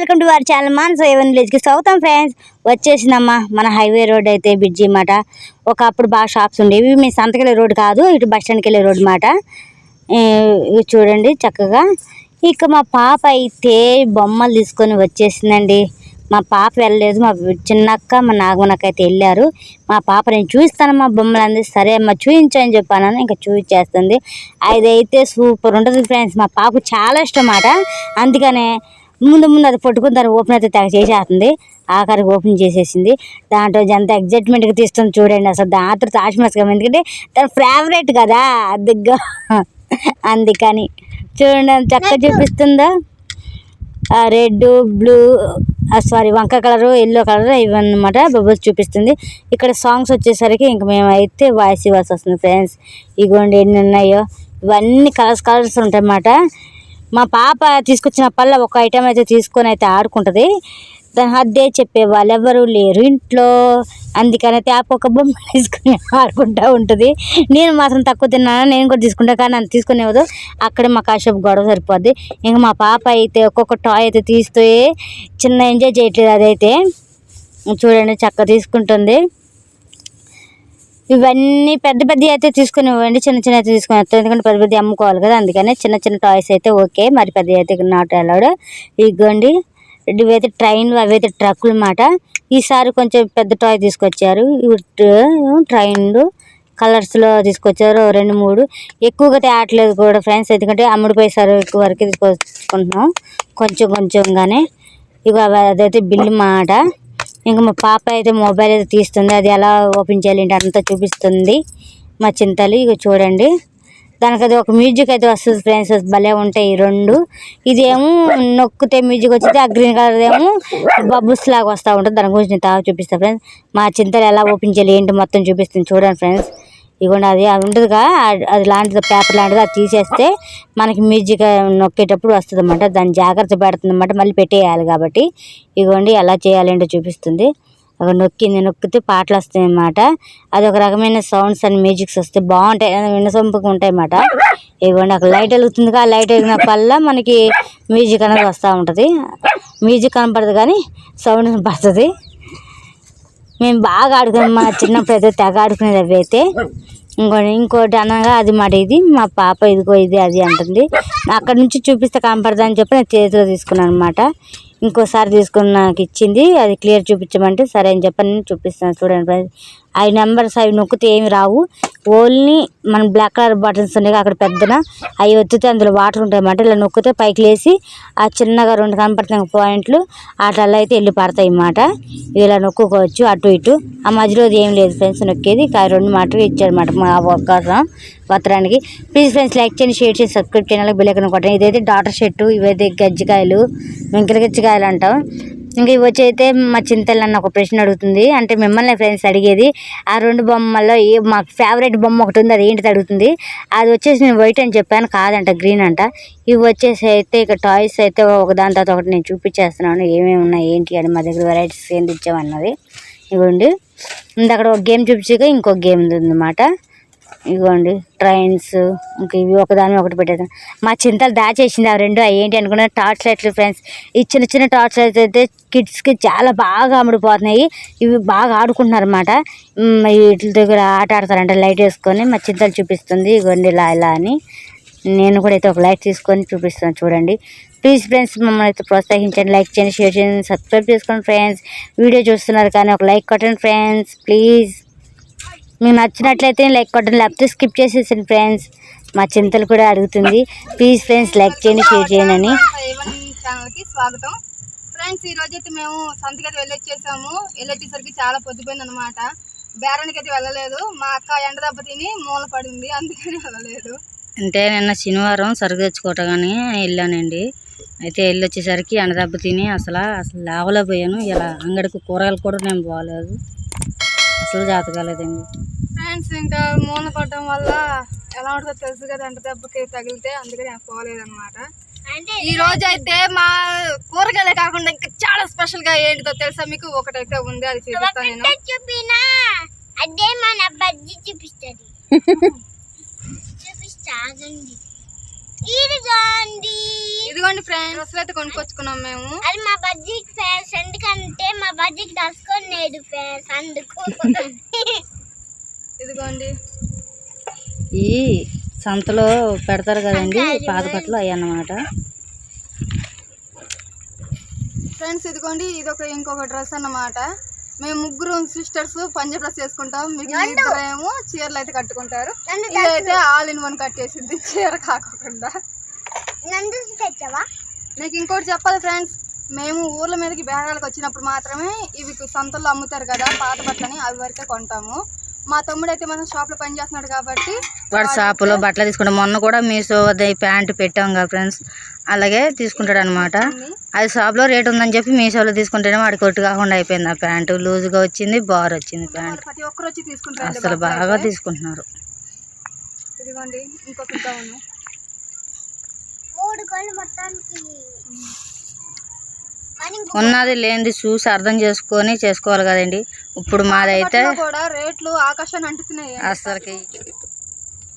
Welcome to our channel Manasa A1 విలేజ్కి స్వాగతం friends. వచ్చేసిందమ్మా మన హైవే రోడ్ అయితే బ్రిడ్జి మాట. ఒకప్పుడు బాగా షాప్స్ ఉండేవి. మీ సంతకెళ్ళే రోడ్ కాదు, ఇటు బస్ స్టాండ్కి వెళ్ళే రోడ్ మాట. చూడండి చక్కగా. ఇక మా పాప అయితే బొమ్మలు తీసుకొని వచ్చేసిందండి. మా పాప వెళ్ళలేదు, మా చిన్నక్క మా నాగమనక్క అయితే వెళ్ళారు. మా పాప నేను చూపిస్తానమ్మా బొమ్మలు అంది. సరే అమ్మ చూపించని చెప్పాను, ఇంకా చూపించేస్తుంది. అదైతే సూపర్ ఉంటుంది ఫ్రెండ్స్. మా పాపకు చాలా ఇష్టం మాట. అందుకనే ముందు అది పట్టుకుని దాన్ని ఓపెన్ అయితే తెగ చేసేస్తుంది. ఆఖరికి ఓపెన్ చేసేసింది. దాంట్లో ఎంత ఎగ్జైట్మెంట్గా తీస్తుంది చూడండి. అసలు దాంతో తాజ్మహల్, ఎందుకంటే తన ఫేవరెట్ కదా అదిగా, అందుకని చూడండి చక్కగా చూపిస్తుందా. రెడ్, బ్లూ, సారీ వంక కలరు, ఎల్లో కలర్ ఇవన్నమాట బబుల్స్ చూపిస్తుంది. ఇక్కడ సాంగ్స్ వచ్చేసరికి ఇంక మేమైతే వాయిస్ ఇవ్వాల్సి వస్తుంది ఫ్రెండ్స్. ఇగోండి ఎన్ని ఉన్నాయో, ఇవన్నీ కలర్స్ ఉంటాయి అన్నమాట. మా పాప తీసుకొచ్చిన పళ్ళ ఒక ఐటెం అయితే తీసుకొని అయితే ఆడుకుంటుంది. అదే చెప్పేవాళ్ళు ఎవరు లేరు ఇంట్లో, అందుకని ఒక బొమ్మ తీసుకుని ఆడుకుంటూ ఉంటుంది. నేను మాత్రం తక్కువ తిన్నాను, నేను కూడా తీసుకుంటా, కానీ నన్ను తీసుకునేవద్దు. అక్కడే మా కాసేపు గొడవ సరిపోద్ది. ఇంకా మా పాప అయితే ఒక్కొక్క టాయ్ అయితే తీస్తే చిన్న ఎంజాయ్ చేయట్లేదు. అదైతే చూడండి చక్కగా తీసుకుంటుంది. ఇవన్నీ పెద్ద అయితే తీసుకుని ఇవ్వండి, చిన్న అయితే తీసుకుని వస్తాం, ఎందుకంటే పెద్ద అమ్ముకోవాలి కదా. అందుకనే చిన్న టాయ్స్ అయితే ఓకే, మరి పెద్ద అయితే నాట్ అలౌడ్. ఇగోండి ఇవైతే ట్రైన్లు, అవైతే ట్రక్కులు అన్నమాట. ఈసారి కొంచెం పెద్ద టాయ్ తీసుకొచ్చారు. ట్రైన్లు కలర్స్లో తీసుకొచ్చారు 2-3. ఎక్కువగా తేవట్లేదు కూడా ఫ్రెండ్స్, ఎందుకంటే అమ్ముడిపోయేసారు ఎక్కువ వరకు తీసుకొచ్చుకుంటున్నాం కొంచెంగానే. ఇక అదైతే బిల్లు మాట. ఇంకా మా పాప అయితే మొబైల్ అయితే తీస్తుంది, అది ఎలా ఓపెన్ చేయాలి ఏంటి అంతా చూపిస్తుంది మా చింతలు. ఇక చూడండి దానికి అది ఒక మ్యూజిక్ అయితే వస్తుంది ఫ్రెండ్స్, భలే ఉంటాయి ఈ రెండు. ఇదేమో నొక్కితే మ్యూజిక్ వచ్చింది, ఆ గ్రీన్ కలర్ ఏమో బబుల్స్ లాగా వస్తూ ఉంటుంది. దాని గురించి నేను చూపిస్తాను ఫ్రెండ్స్. మా చింతలు ఎలా ఓపెన్ చేయాలి ఏంటి మొత్తం చూపిస్తుంది చూడండి ఫ్రెండ్స్. ఇవ్వండి అది ఉంటుందిగా, అది లాంటిది పేపర్ లాంటిది, అది తీసేస్తే మనకి మ్యూజిక్ నొక్కేటప్పుడు వస్తుంది అన్నమాట. దాన్ని జాగ్రత్త పెడుతుంది అన్నమాట, మళ్ళీ పెట్టేయాలి కాబట్టి. ఇవ్వండి ఎలా చేయాలంటే చూపిస్తుంది. అక్కడ నొక్కితే పాటలు వస్తాయి అన్నమాట. అది ఒక రకమైన సౌండ్స్ అండ్ మ్యూజిక్స్ వస్తాయి, బాగుంటాయి, వినసొంపుగా ఉంటాయి అన్నమాట. ఇవ్వండి అక్కడ లైట్ వెలుగుతుంది, ఆ లైట్ వెలిగిన వల్ల మనకి మ్యూజిక్ అనేది వస్తూ ఉంటుంది. మ్యూజిక్ కనపడదు కానీ సౌండ్ పడుతుంది. మేము బాగా ఆడుకున్నాం, మా చిన్నప్పుడు అయితే తెగ ఆడుకునేది అవి అయితే. ఇంకోటి అనగా అది మాట. ఇది మా పాప ఇదిగో ఇది అది అంటుంది. అక్కడ నుంచి చూపిస్తే కనపడదా అని చెప్పి నేను చేతిలో తీసుకున్నాను అనమాట. ఇంకోసారి తీసుకుని నాకు ఇచ్చింది, అది క్లియర్ చూపించమంటే సరే అని చెప్పి నేను చూపిస్తాను చూడండి. అవి నెంబర్స్ అవి నొక్కితే ఏమి రావు, ఓన్లీ మన బ్లాక్ కలర్ బటన్స్ ఉన్నాయి అక్కడ పెద్దన, అవి ఒత్తితే అందులో వాటర్ ఉంటాయి అన్నమాట. ఇలా నొక్కితే పైకి లేసి ఆ చిన్నగా 2 కనపడుతున్న పాయింట్లు అట్లా అయితే వెళ్ళి పడతాయి అన్నమాట. ఇలా నొక్కుకోవచ్చు అటు ఇటు, ఆ మధ్యలో ఏం లేదు ఫ్రెండ్స్ నొక్కేది. 2 మాటలు ఇచ్చారన్నమాట మా ఒక్కసం పత్రానికి. ప్లీజ్ ఫ్రెండ్స్ లైక్ చేయండి, షేర్ చేసి సబ్స్క్రైబ్ చేయాలి, బెల్ ఐకాన్ కొట్టండి. ఇదైతే డాటర్ చెట్టు, ఇవైతే గజ్జికాయలు, వెంకల గజ్జికాయలు అంటాం. ఇంకా ఇవి వచ్చి అయితే మా చింతలు నన్ను ఒక ప్రశ్న అడుగుతుంది, అంటే మిమ్మల్ని ఫ్రెండ్స్ అడిగేది. ఆ 2 బొమ్మల్లో మాకు ఫేవరెట్ బొమ్మ ఒకటి ఉంది, అది ఏంటిది అడుగుతుంది. అది వచ్చేసి నేను వైట్ అని చెప్పాను, కాదంట గ్రీన్ అంట. ఇవి వచ్చేసి అయితే ఇక టాయ్స్ అయితే ఒకదాని తర్వాత ఒకటి నేను చూపించేస్తున్నాను, ఏమేమి ఉన్నాయి ఏంటి అని. మా దగ్గర వెరైటీస్ ఏంటి ఇచ్చామన్నది. ఇవ్వండి అక్కడ ఒక గేమ్ చూపించగా ఇంకొక గేమ్ ఉందన్నమాట. ఇదిగోండి ట్రైన్స్, ఇంకా ఇవి ఒకదాని ఒకటి పెట్టేది. మా చింతలు దాచేసింది ఆ 2. ఏంటి అనుకున్నా టార్చ్ లైట్లు ఫ్రెండ్స్. ఈ చిన్న టార్చ్ లైట్స్ అయితే కిడ్స్కి చాలా బాగా అమ్ముడిపోతున్నాయి. ఇవి బాగా ఆడుకుంటున్నారు అన్నమాట. వీటి దగ్గర ఆట ఆడతారంట లైట్ వేసుకొని. మా చింతలు చూపిస్తుంది ఇదిగోండి ఇలా అని. నేను కూడా అయితే ఒక లైట్ తీసుకొని చూపిస్తాను చూడండి. ప్లీజ్ ఫ్రెండ్స్ మమ్మల్ని అయితే ప్రోత్సహించండి, లైక్ చేయండి, షేర్ చేయండి, సబ్స్క్రైబ్ చేసుకోండి ఫ్రెండ్స్. వీడియో చూస్తున్నారు కానీ ఒక లైక్ కొట్టండి ఫ్రెండ్స్ ప్లీజ్. మీకు నచ్చినట్లయితే లైక్ కొట్టండి, లేకపోతే స్కిప్ చేసేసండి ఫ్రెండ్స్. మా చింతలు కూడా అడుగుతుంది, ప్లీజ్ ఫ్రెండ్స్ లైక్ చేయండి, షేర్ చేయండి అని. ఛానల్కి స్వాగతం ఫ్రెండ్స్. ఈ రోజు అయితే మేము సంతకైతే వెళ్ళొచ్చేసరికి చాలా పొద్దుపోయింది అనమాట. బేరానికి అయితే వెళ్ళలేదు, మా అక్క ఎండ దెబ్బ తిని మూల పడింది, అందుకని వెళ్ళలేదు. అంటే నిన్న శనివారం సరుకు తెచ్చుకోవటానికి వెళ్ళానండి. అయితే వెళ్ళొచ్చేసరికి ఎండ దెబ్బ తిని అసలు లేవలేకపోయాను. ఇలా అంగడికి కూరగాయలు కూడా నేను పోలేదు, అసలు జాత కాలేదండి ఫ్రెండ్స్. ఇంకా మూల పడడం వల్ల ఎలా ఉంటుందో తెలుసు కదా, ఎండ దెబ్బకి తగిలితే, అందుకని నేను పోలేదన్నమాట. ఈ రోజు అయితే మా కూరగాయలే కాకుండా ఇంకా చాలా స్పెషల్ గా ఏంటిదో తెలుసా మీకు? ఒకటైతే ఉంది, అది చూపిస్తాను నేను. ఇదిగోండి ఫ్రెండ్స్, డ్రెస్సులు అయితే కొనుక్కొచ్చుకున్నాం మేము. అది మా బడ్జెట్ ఫ్రెండ్స్, ఎందుకంటే మా బడ్జెట్ దసుకోలేదు ఫ్రెండ్స్ అందుకు. ఇదిగోండి ఈ సంతలో పెడతారు కదండి పాత బట్టలు అవి అన్నమాట. ఫ్రెండ్స్ ఇదిగోండి, ఇంకొక డ్రెస్ అన్నమాట. మేము ముగ్గురు సిస్టర్స్ పంజాబ్ డ్రెస్ వేసుకుంటాం, మిగిలిన ఇద్దరేమో చీరలు అయితే కట్టుకుంటారు. ఇదైతే ఆల్ ఇన్ వన్ కట్టేసింది, చీర కాకుండా. నీకు ఇంకోటి చెప్పాలి ఫ్రెండ్స్, మేము ఊర్ల మీదకి బేరాలకు వచ్చినప్పుడు మాత్రమే ఇవి సంతల్లో అమ్ముతారు కదా పాత బట్టలని, అవి వరకే కొంటాము. మా తమ్ముడు అయితే మనం షాప్లో పని చేస్తున్నాడు కాబట్టి వాడు షాపులో బట్టలు తీసుకుంటాం. మొన్న కూడా మీషో ప్యాంట్ పెట్టాం కదా ఫ్రెండ్స్, అలాగే తీసుకుంటాడు అనమాట. అది షాప్లో రేట్ ఉందని చెప్పి మీషోలో తీసుకుంటేనే వాడికి కొట్టు కాకుండా అయిపోయింది. ఆ ప్యాంటు లూజ్గా వచ్చింది, బార్ వచ్చింది ప్యాంట్. ప్రతి ఒక్కరు వచ్చి తీసుకుంటారు, అసలు బాగా తీసుకుంటున్నారు. ఇదిగోండి ఇంకొక గౌను. ఉన్నది లేనిది చూసి అర్థం చేసుకొని చేసుకోవాలి కదండి. ఇప్పుడు మాదైతే కూడా రేట్లు ఆకాశాన్ని అంటున్నాయి అసలుకి.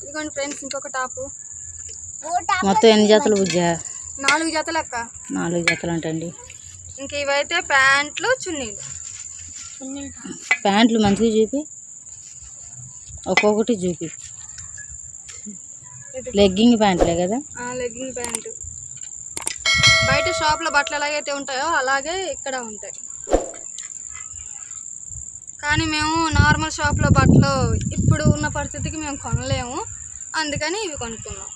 ఇదిగోండి ఫ్రెండ్స్ ఇంకొక టాపు. మొత్తం ఎన్ని జతలు బుజ్జ? 4 జతలు అక్క. 4 జతలు అంటండి. ఇంక ఇవైతే ప్యాంట్లు, చున్నీలు. ప్యాంట్లు మంచిగా చూపి, ఒక్కొక్కటి చూపి. లెగ్గింగ్ ప్యాంట్లే కదా? Legging pant. బయట షాప్లో బట్టలు ఎలాగైతే ఉంటాయో అలాగే ఇక్కడ ఉంటాయి, కానీ మేము నార్మల్ షాప్లో బట్టలు ఇప్పుడు ఉన్న పరిస్థితికి మేము కొనలేము, అందుకని ఇవి కొనుక్కున్నాం.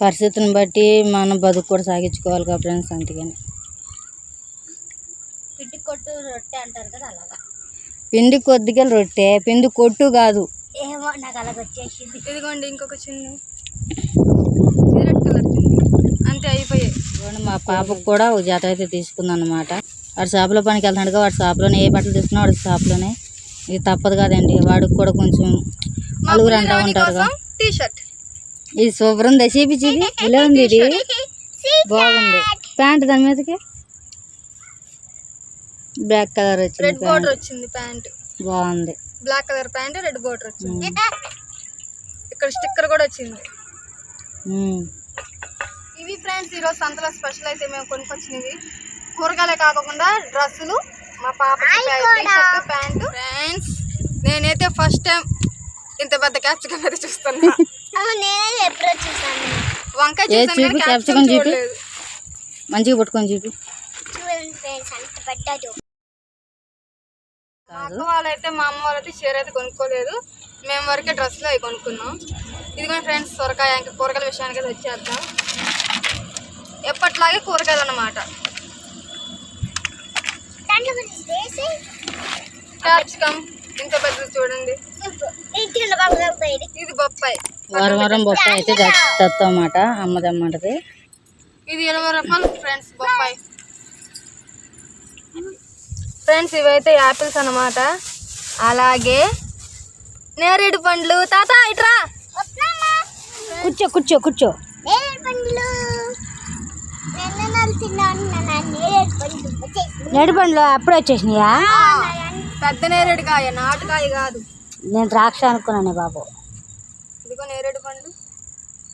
పరిస్థితిని బట్టి మనం బతుకు కూడా సాగించుకోవాలి కదా ఫ్రెండ్స్, అందుకని. పిండి కొట్టు రొట్టె అంటారు కదా, అలాగా. పిండి కొద్దిగా రొట్టె, పిండి కొట్టు కాదు. ఏమో నాకు అలాగ వచ్చేసింది. ఇదిగోండి ఇంకొక చున్నీ, రెడ్ కలర్ చున్నీ. అంతే, అయిపోయాయి. మా పాపకు కూడా ఒక జత అయితే తీసుకుంది అనమాట. వాడు షాప్లో పనికి వెళ్తున్నాడుగా, వాడు షాప్లోనే ఏ బట్టలు తీసుకున్నా వాడి షాప్లోనే. ఇది తప్పదు కదండి, వాడికి కూడా కొంచెం నలుగురు అంటూ ఉంటారుగా. టీ షర్ట్ ఇది సూపర్ ఉంది, చూపించింది ఇలా ఉంది, ఇది బాగుంది. ప్యాంట్ దాని మీదకి బ్లాక్ కలర్ వచ్చింది, రెడ్ బోర్డర్ వచ్చింది. ప్యాంట్ బాగుంది, black colour pant, red border వచ్చింది. ఇక్కడ స్టిక్కర్ కూడా వచ్చింది. ఇవి ఫ్రెండ్స్ ఈరోజు సంతలో స్పెషల్ అయితే మేము కొనుక్కొచ్చినవి. కూరగాయలే కాకుండా డ్రెస్సులు, మా పాపకి టీషర్ట్, ప్యాంటు. ఫ్రెండ్స్ నేనైతే ఫస్ట్ టైం ఇంత పెద్ద క్యాప్సికమ్ అయితే చూస్తున్నా. వంకాయ చూసాను, క్యాప్సికమ్ చూడలేదు. మంచిగా పట్టుకొని చూపి. మా అక్క వాళ్ళైతే, మా అమ్మ వాళ్ళైతే చీర అయితే కొనుక్కోలేదు, మేము వరకే డ్రెస్సులు అవి కొనుక్కున్నాం. ఇదిగోండి ఫ్రెండ్స్ సొరకాయ. ఇంకా కూరగాయల విషయానికి అయితే వచ్చేద్దాం. ఎప్పట్లాగే కూరగాయలు అన్నమాట. క్యాప్సికమ్ ఇంత పెద్దది చూడండి, ఇది బొప్పాయి. వారం వారం బొప్పాయి అయితే తెస్తామన్నమాట, అమ్మదమ్మంటది. ఇది 20 రూపాయలు ఫ్రెండ్స్ బొప్పాయి. ఫ్రెండ్స్ ఇవైతే యాపిల్స్ అన్నమాట. అలాగే నేరేడు పండ్లు. తాత ఇట్రా, కూర్చో కూర్చో కూర్చో. నేరేడు పండ్లు అప్పుడే వచ్చేసినాయా? పెద్ద నేరేడు కాయ, నాటుకాయ కాదు. నేను ద్రాక్ష అనుకున్నాను బాబు. ఇదిగో నేరేడు పండ్లు.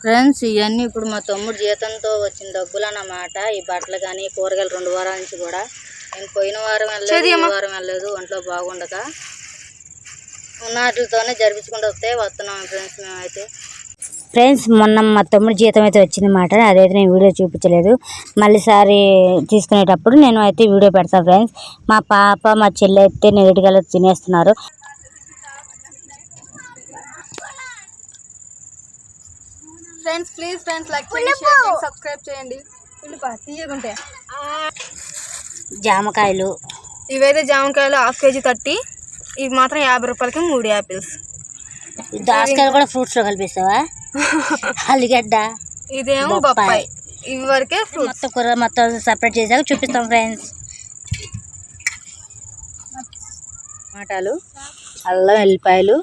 ఫ్రెండ్స్ ఇవన్నీ ఇప్పుడు మా తమ్ముడు జీతంతో వచ్చిన డబ్బులు అన్నమాట. ఈ బట్టలు కానీ కూరగాయలు 2 వారాల నుంచి కూడా. నేను పోయిన వారం వెళ్ళలేదు, ఈ వారం వెళ్ళలేదు, ఒంట్లో బాగుండక. ఉన్నట్లతోనే జరిపించుకుంటూ వస్తున్నాం ఫ్రెండ్స్ మేమైతే. ఫ్రెండ్స్ మొన్న మా తమ్ముడు జీతం అయితే వచ్చిందన్నమాట. అదైతే నేను వీడియో చూపించలేదు, మళ్ళీసారి తీసుకునేటప్పుడు నేను అయితే వీడియో పెడతాను ఫ్రెండ్స్. మా పాప మా చెల్లి అయితే నేరేడుకాయలు తినేస్తున్నారు. ఫ్రెండ్స్ ప్లీజ్ ఫ్రెండ్స్ లైక్ చేయండి, షేర్ చేయండి, సబ్స్క్రైబ్ చేయండి. తీయకుంటే జామకాయలు, ఇవైతే జామకాయలు 1/2 కేజీ 30. ఇవి మాత్రం 50 రూపాయలకి 3 యాపిల్స్. దాసకాయలు కూడా ఫ్రూట్స్లో కలిపిస్తావా? అల్లిగడ్డ, ఇదేమో బొప్పాయి. ఇవి వరకే మొత్తం కూర మొత్తం సపరేట్ చేసాక చూపిస్తాం ఫ్రెండ్స్. టమాటాలు, అల్లం వెల్లిపాయలు,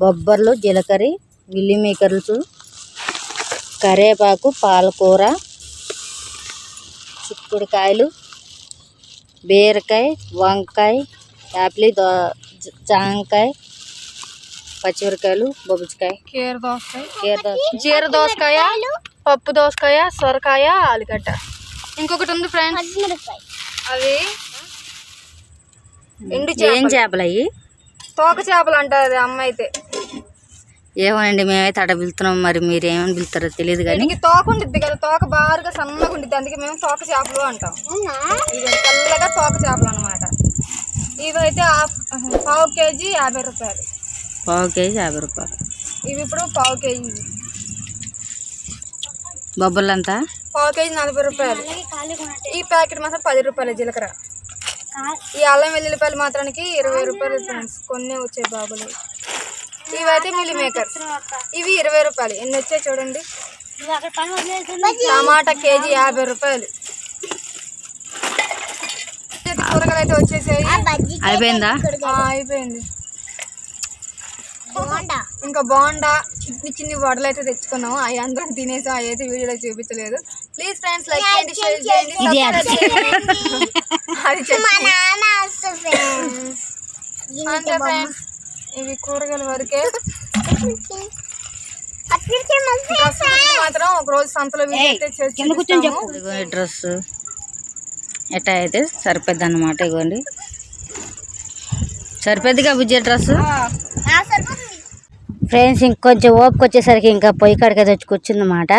బొబ్బర్లు, జీలకర్ర, మిల్లీ మేకర్స్, కరివేపాకు, పాలకూర, చిక్కుడుకాయలు, బీరకాయ, వంకాయ, యాపిల్, జాంకాయ, పచ్చిమిరకాయలు, బొబ్బుచికాయ, కీర దోసకాయ, జీర దోసకాయ, పప్పు దోసకాయ, సొరకాయ, ఆలుగడ్డ. ఇంకొకటి ఉంది ఫ్రెండ్స్, అవి ఎండు ఏం చేపలు అయ్యి? తోక చేపలు అంటారు అమ్మ అయితే. ఏమోనండి, మేమైతే అక్కడ పిలుతున్నాం, మరి మీరు ఏమని పిలుతారో తెలియదు కానీ దీనికి తోక ఉండిద్ది కదా, తోక బారుగా సన్నగా ఉండిద్ది, అందుకే మేము తోక చేపలు అంటాం. ఇది తెల్లగా తోక చేపలు అనమాట. ఇవైతే పావు కేజీ 50 రూపాయలు. పావు కేజీ 50 రూపాయలు. ఇవి ఇప్పుడు పావు కేజీ. బొబ్బర్లంతా పావు కేజీ 40 రూపాయలు. ఈ ప్యాకెట్ మాత్రం 10 రూపాయలు. జీలకర్ర, ఈ అల్లం వెల్లుల్లిపాయలు మాత్రానికి 20 రూపాయలు ఫ్రెండ్స్. కొన్ని వచ్చాయి బాబులు. ఇవైతే మిల్లీ మేకర్స్, ఇవి 20 రూపాయలు. ఎన్ని వచ్చాయి చూడండి. టమాటా కేజీ 50 రూపాయలు. కూరగాయలు అయితే వచ్చేసాయి. అయిపోయిందా? అయిపోయింది. ఇంకా బోండా, చిన్ని వడలు అయితే తెచ్చుకున్నాము. అవి అందరం తినేసాం. అవి అయితే వీడియోలో చూపించలేదు. ప్లీజ్ ఫ్రెండ్స్ లైక్ చేయండి, షేర్ చేయండి, అంతే ఫ్రెండ్స్. ఇవి కూరగాయల వరకే. మాత్రం ఒక రోజు సంతలో డ్రెస్ ఎట్టా అయితే సరిపోద్ది అన్నమాట. ఇగోండి సరిపోద్దిగా బుజ్జే డ్రెస్. ఫ్రెండ్స్ ఇంకొంచెం ఓపిక వచ్చేసరికి ఇంకా పొయ్యి కాడికి అయితే వచ్చి కూర్చుందన్నమాట.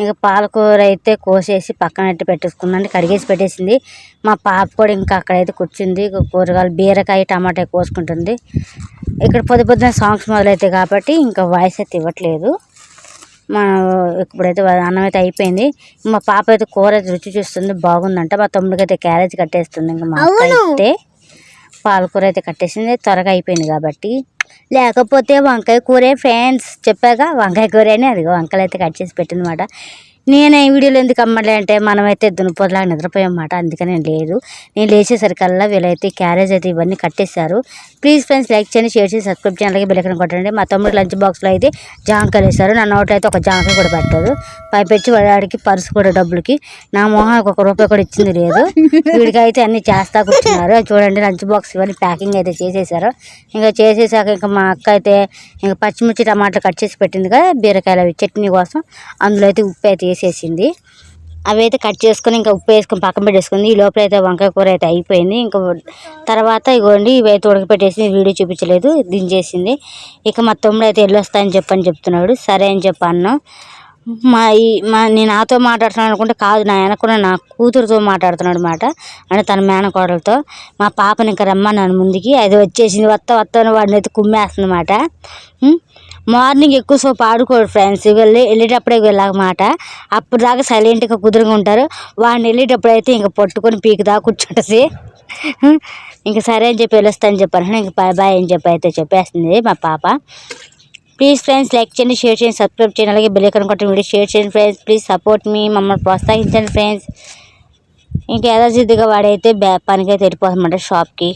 ఇంకా పాలకూర అయితే కోసేసి పక్కన పెట్టి పెట్టేసుకున్నాను, కడిగేసి పెట్టేసింది. మా పాప కూడా ఇంకా అక్కడైతే కూర్చుంది. కూరగాయలు బీరకాయ, టమాటా కోసుకుంటుంది. ఇక్కడ పొద్దున సాంగ్స్ మొదలవుతాయి కాబట్టి ఇంకా వాయిస్ అయితే ఇవ్వట్లేదు. ఇప్పుడైతే అన్నం అయితే అయిపోయింది. మా పాప అయితే కూర రుచి చూస్తుంది, బాగుందంట. మా తమ్ముడికి అయితే క్యారేజ్ కట్టేస్తుంది. ఇంకా మా అక్క అయితే పాలకూర అయితే కట్టేసింది, త్వరగా అయిపోయింది కాబట్టి. లేకపోతే వంకాయ కూరే ఫ్రెండ్స్, చెప్పాక వంకాయ కూర అని. అది వంకాయలు అయితే కట్ చేసి పెట్టిందన్నమాట. నేను ఈ వీడియోలో ఎందుకు అమ్మలే అంటే మనమైతే దునిపోతులాగా నిద్రపోయామన్నమాట. అందుకని లేదు, నేను లేచేసరికల్లా వీళ్ళైతే క్యారేజ్ అయితే ఇవన్నీ కట్టేశారు. ప్లీజ్ ఫ్రెండ్స్ లైక్ చేయండి, షేర్ చేసి సబ్స్క్రైబ్ చేయండి, అలాగే బెల్ ఐకాన్ కొట్టండి. మా తమ్ముడు లంచ్ బాక్స్లో అయితే జాంకాయలు వేశారు. నా నోట్లో అయితే ఒక జాంకాయ కూడా పెట్టారు. పైపెచ్చి వాడికి పర్సు కూడా డబ్బులకి నా మొహానికి ₹1 కూడా ఇచ్చింది లేదు. వీడికి అయితే అన్ని చేస్తా కూర్చున్నారు. చూడండి లంచ్ బాక్స్ ఇవన్నీ ప్యాకింగ్ అయితే చేసేసారు. ఇంకా చేసేసాక ఇంకా మా అక్క అయితే ఇంకా పచ్చిమిర్చి, టమాటాలు కట్ చేసి పెట్టింది కదా, బీరకాయలు అవి చట్నీ కోసం. అందులో అయితే ఉప్పు అయితే వేసేసింది. అవి అయితే కట్ చేసుకొని ఇంకా ఉప్పు వేసుకొని పక్కన పెట్టేసుకుంది. ఈ లోపల అయితే వంకాయ కూర అయితే అయిపోయింది. ఇంకా తర్వాత ఇగోండి ఇవి అయితే ఉడకపెట్టేసి వీడియో చూపించలేదు, దించేసింది. ఇక మా తమ్ముడు అయితే వెళ్ళొస్తాయని చెప్తున్నాడు. సరే అని చెప్పాను. నేను నాతో మాట్లాడుతున్నాను అనుకుంటే కాదు, నా వెనకున్న నా కూతురుతో మాట్లాడుతున్నాడు అనమాట. అంటే తన మేనకోడలతో. మా పాపని ఇంకా రమ్మన్నాను ముందుకి, అది వచ్చేసింది. వస్తాను వాడిని అయితే కుమ్మేస్తుంది అన్నమాట. మార్నింగ్ ఎక్కువసేపు ఆడుకోడు ఫ్రెండ్స్, వెళ్ళేటప్పుడే వెళ్ళమాట. అప్పుడు దాకా సైలెంట్గా కుదురుగా ఉంటారు. వాడిని వెళ్ళేటప్పుడు అయితే ఇంకా పట్టుకొని పీకి దాకా కూర్చుంటుంది. ఇంకా సరే అని చెప్పి వెళ్ళొస్తాను చెప్పాను. ఇంకా బాయ్ అని చెప్పి అయితే చెప్పేస్తుంది మా పాప. ప్లీజ్ ఫ్రెండ్స్ లైక్ చేయండి, షేర్ చేయండి, సబ్స్క్రైబ్ చేయండి, అలాగే బెల్ ఐకాన్ కొట్టండి, వీడియో షేర్ చేయండి ఫ్రెండ్స్. ప్లీజ్ సపోర్ట్ మీ, మమ్మల్ని ప్రోత్సహించండి ఫ్రెండ్స్. ఇంకా యథాసిద్ధిగా వాడైతే పనికైతే వెళ్ళిపోతామంట షాప్కి.